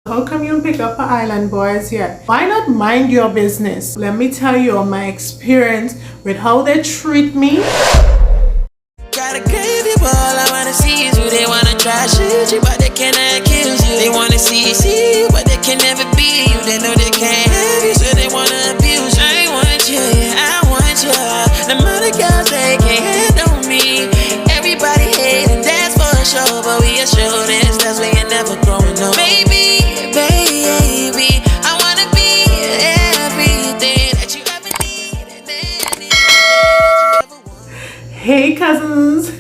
How come you don't pick up an island boys yet? Why not mind your business? Let me tell you my experience with how they treat me. Gotta give you all I wanna see is you. They wanna try shoot you, but they cannot accuse you. They wanna see you, but they can never be you. They know they can't have you, so they wanna abuse you. I want you, yeah, I want you. The mother girls, they can't handle me. Everybody hating, that's for sure. But we are sure this, that's we ain't never growing up. Baby, I wanna be everything that you ever need and anything that you ever want. Hey cousins,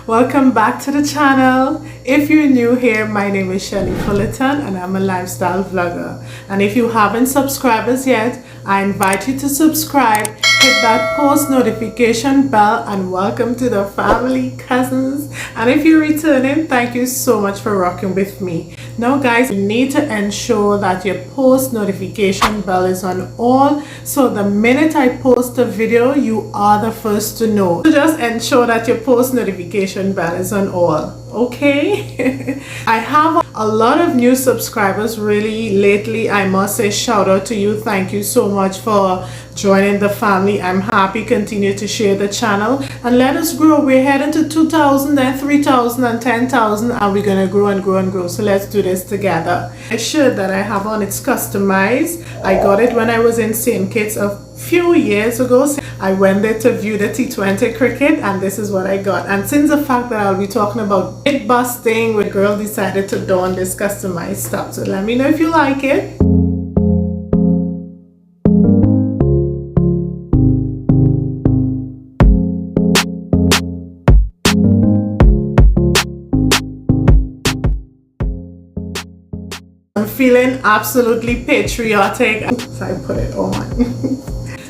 welcome back to the channel. If you're new here, my name is Shelly Fullerton and I'm a lifestyle vlogger. And if you haven't subscribed as yet, I invite you to subscribe, hit that post notification bell, and welcome to the family, cousins. And if you're returning, thank you so much for rocking with me. Now guys, you need to ensure that your post notification bell is on all, so the minute I post a video, you are the first to know. So just ensure that your post notification bell is on all. Okay. I have a lot of new subscribers really lately. I must say shout out to you. Thank you so much for joining the family. I'm happy. Continue to share the channel and let us grow. We're heading to 2,000 and 3,000 and 10,000 and we're gonna grow and grow and grow. So let's do this together. The shirt that I have on, it's customized. I got it when I was in St. Kitts a few years ago. I went there to view the T20 cricket and this is what I got. And since the fact that I'll be talking about bit busting, the girl decided to don this customized stuff. So let me know if you like it. I'm feeling absolutely patriotic. So I put it on.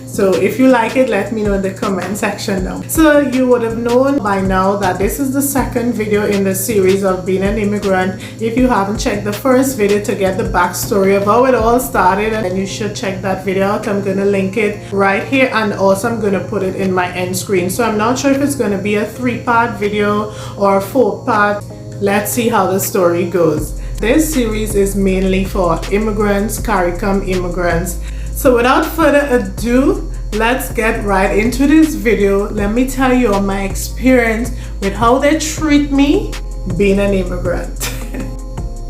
So if you like it, let me know in the comment section now. So you would have known by now that this is the second video in the series of being an immigrant. If you haven't checked the first video to get the backstory of how it all started, then you should check that video out. I'm going to link it right here and also I'm going to put it in my end screen. So I'm not sure if it's going to be a 3-part video or a 4-part. Let's see how the story goes. This series is mainly for immigrants, CARICOM immigrants. So without further ado, let's get right into this video. Let me tell you my experience with how they treat me being an immigrant.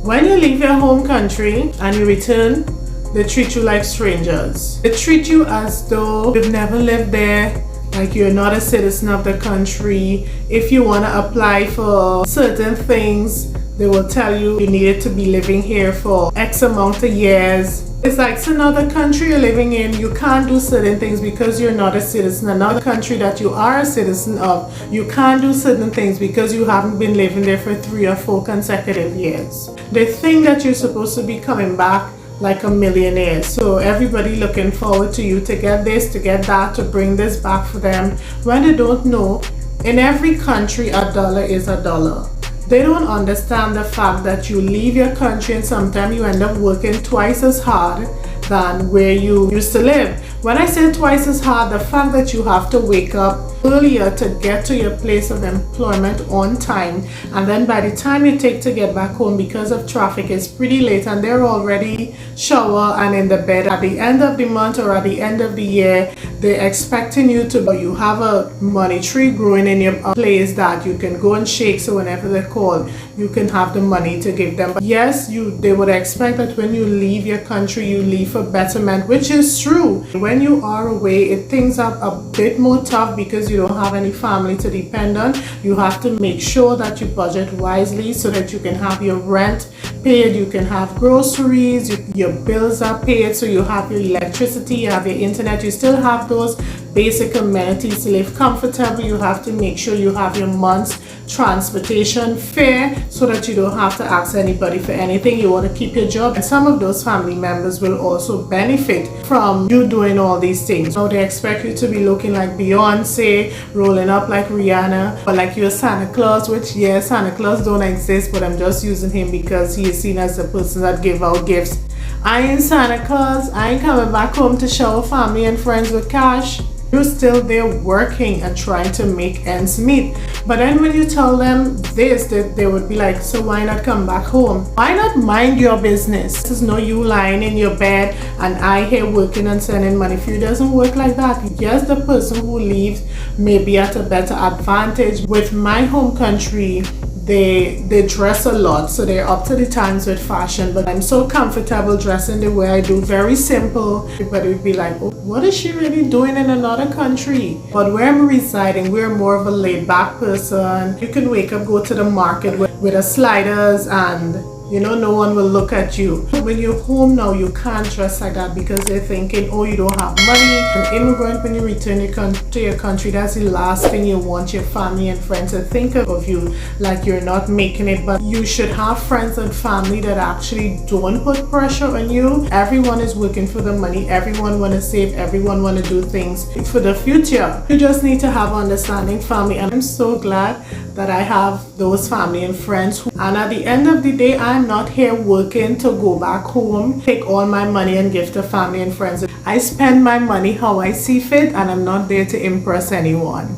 When you leave your home country and you return, they treat you like strangers. They treat you as though you've never lived there, like you're not a citizen of the country. If you want to apply for certain things, they will tell you you needed to be living here for X amount of years. It's like it's another country you're living in. You can't do certain things because you're not a citizen. Another country that you are a citizen of, you can't do certain things because you haven't been living there for 3 or 4 consecutive years. They think that you're supposed to be coming back like a millionaire. So everybody looking forward to you to get this, to get that, to bring this back for them. When they don't know, in every country a dollar is a dollar. They don't understand the fact that you leave your country and sometimes you end up working twice as hard than where you used to live. When I say twice as hard, the fact that you have to wake up earlier to get to your place of employment on time, and then by the time you take to get back home because of traffic, it's pretty late and they're already shower and in the bed. At the end of the month or at the end of the year, they're expecting you to, you have a money tree growing in your place that you can go and shake, so whenever they call, you can have the money to give them. But yes, they would expect that when you leave your country, you leave for betterment, which is true. When you are away, things are a bit more tough because you don't have any family to depend on. You have to make sure that you budget wisely so that you can have your rent paid, you can have groceries, your bills are paid, so you have your electricity, you have your internet, you still have those basic amenities to live comfortably. You have to make sure you have your month's transportation fare so that you don't have to ask anybody for anything. You want to keep your job, and some of those family members will also benefit from you doing all these things. Now they expect you to be looking like Beyonce, rolling up like Rihanna, or like you're Santa Claus, which yes, Santa Claus don't exist, but I'm just using him because he is seen as the person that give out gifts. I ain't Santa Claus. I ain't coming back home to shower family and friends with cash. You're still there working and trying to make ends meet. But then when you tell them this, they would be like, so why not come back home? Why not mind your business? This is no you lying in your bed and I here working and sending money for you. It doesn't work like that. Yes, the person who leaves may be at a better advantage. With my home country, they dress a lot, so they're up to the times with fashion, but I'm so comfortable dressing the way I do, very simple. Everybody would be like, oh, what is she really doing in another country? But where I'm residing, we're more of a laid back person. You can wake up, go to the market with a sliders, and you know, no one will look at you. When you're home now, you can't dress like that because they're thinking, oh, you don't have money. An immigrant, when you return to your country, that's the last thing you want your family and friends to think of you, like you're not making it. But you should have friends and family that actually don't put pressure on you. Everyone is working for the money. Everyone want to save. Everyone want to do things for the future. You just need to have understanding family. And I'm so glad that I have those family and friends. And at the end of the day, I'm not here working to go back home, take all my money and give to family and friends. I spend my money how I see fit, and I'm not there to impress anyone.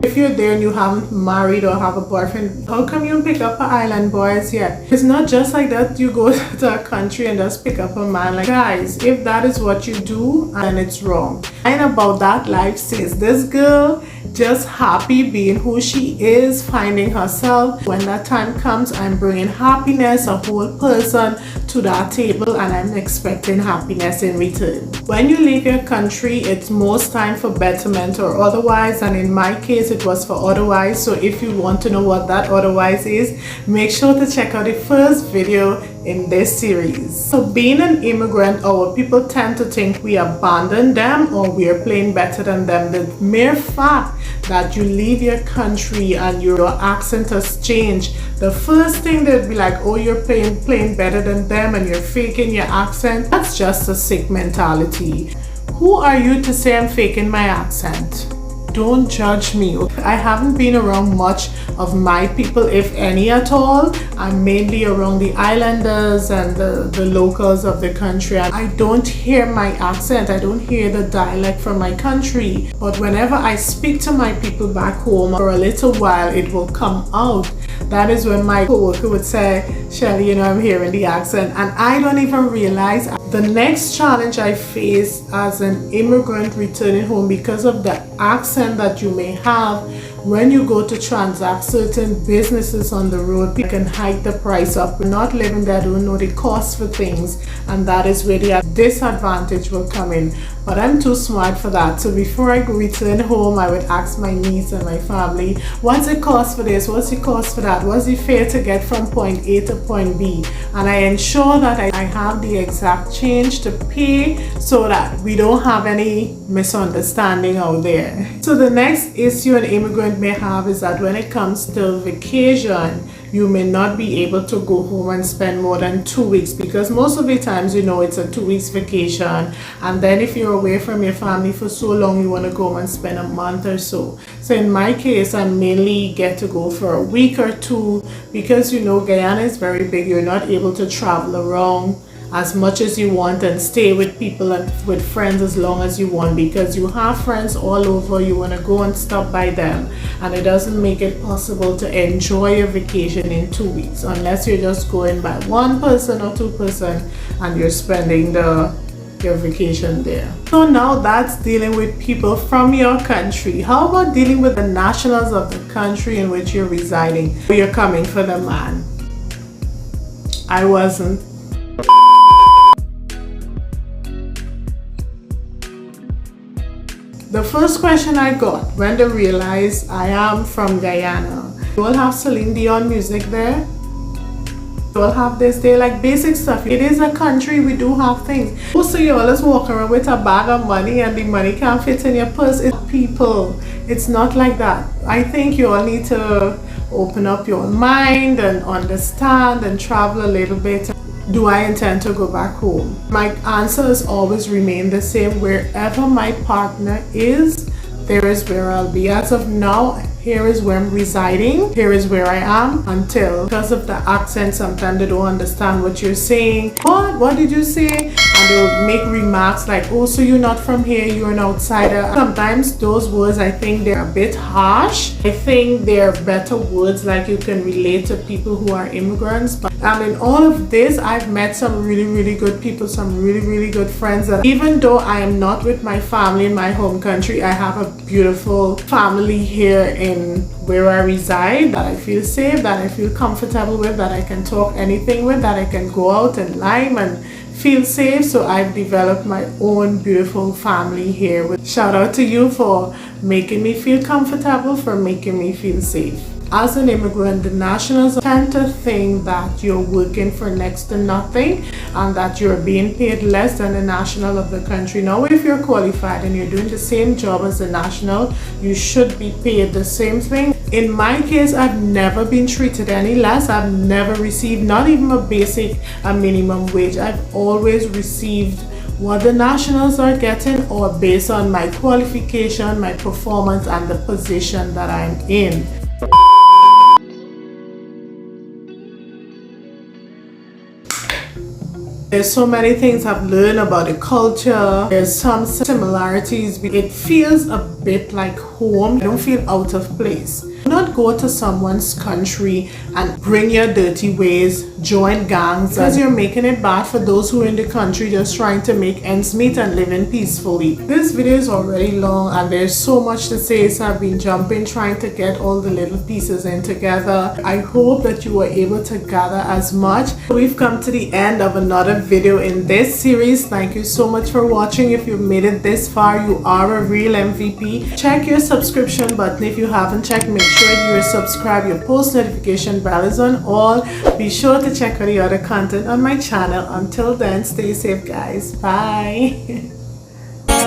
If you're there and you haven't married or have a boyfriend, how come you pick up an island boys yet? It's not just like that you go to a country and just pick up a man. Like, guys, if that is what you do, then it's wrong. And about that life says this girl just happy being who she is, finding herself. When that time comes, I'm bringing happiness, a whole person to that table, and I'm expecting happiness in return. When you leave your country, it's most time for betterment or otherwise, and in my case it was for otherwise. So if you want to know what that otherwise is, make sure to check out the first video in this series. So being an immigrant, our people tend to think we abandon them or we are playing better than them. The mere fact that you leave your country and your accent has changed, the first thing they'd be like, oh, you're playing better than them and you're faking your accent. That's just a sick mentality. Who are you to say I'm faking my accent? Don't judge me. I haven't been around much of my people, if any at all. I'm mainly around the islanders and the locals of the country. I don't hear my accent. I don't hear the dialect from my country. But whenever I speak to my people back home for a little while, it will come out. That is when my coworker would say, Shelly, you know, I'm hearing the accent. And I don't even realize the next challenge I face as an immigrant returning home, because of the accent that you may have when you go to transact certain businesses on the road, you can hike the price up. We're not living there, don't know the cost for things, and that is where the disadvantage will come in. But I'm too smart for that. So before I return home, I would ask my niece and my family, what's the cost for this? What's the cost for that? What's the fare to get from point A to point B? And I ensure that I have the exact change to pay so that we don't have any misunderstanding out there. So the next issue an immigrant may have is that when it comes to vacation, you may not be able to go home and spend more than 2 weeks, because most of the times, you know, it's a 2 weeks vacation, and then if you're away from your family for so long, you want to go home and spend a month or so. So in my case, I mainly get to go for a week or two, because, you know, Guyana is very big. You're not able to travel around as much as you want and stay with people and with friends as long as you want, because you have friends all over. You want to go and stop by them, and it doesn't make it possible to enjoy your vacation in 2 weeks unless you're just going by one person or two person and you're spending your vacation there. So now that's dealing with people from your country. How about dealing with the nationals of the country in which you're residing? You're coming for the man. I wasn't. The first question I got when they realized I am from Guyana, you will have Celine Dion music there. You will have this there, like basic stuff. It is a country, we do have things. So you always walk around with a bag of money and the money can't fit in your purse. It's people. It's not like that. I think you all need to open up your mind and understand and travel a little bit. Do I intend to go back home? My answers always remain the same. Wherever my partner is, there is where I'll be. As of now, here is where I'm residing, here is where I am, until because of the accent sometimes they don't understand what you're saying. What did you say? And they'll make remarks like, oh, so you're not from here, you're an outsider. Sometimes those words, I think they're a bit harsh. I think they're better words like you can relate to people who are immigrants. But in all of this, I've met some really good people, some really good friends, that even though I am not with my family in my home country, I have a beautiful family here in where I reside, that I feel safe, that I feel comfortable with, that I can talk anything with, that I can go out and lime and feel safe. So I've developed my own beautiful family here. Shout out to you for making me feel comfortable, for making me feel safe. As an immigrant, the nationals tend to think that you're working for next to nothing and that you're being paid less than the national of the country. Now, if you're qualified and you're doing the same job as the national, you should be paid the same thing. In my case, I've never been treated any less. I've never received not even a minimum wage. I've always received what the nationals are getting, or based on my qualification, my performance, and the position that I'm in. There's so many things I've learned about the culture. There's some similarities. It feels a bit like home. I don't feel out of place. Do not go to someone's country and bring your dirty ways, join gangs, because you're making it bad for those who are in the country just trying to make ends meet and living peacefully. This video is already long and there's so much to say, so I've been jumping trying to get all the little pieces in together. I hope that you were able to gather as much. We've come to the end of another video in this series. Thank you so much for watching. If you've made it this far, you are a real MVP. Check your subscription button if you haven't checked. Make sure you're subscribed. Your post notification bell is on all. Be sure to check out the other content on my channel. Until then, stay safe, guys. Bye. Oh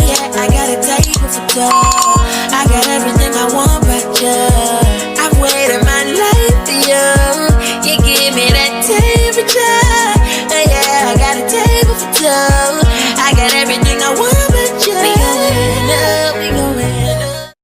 yeah, I got a table for two. I got everything I want, but yeah, I've waited my life for you.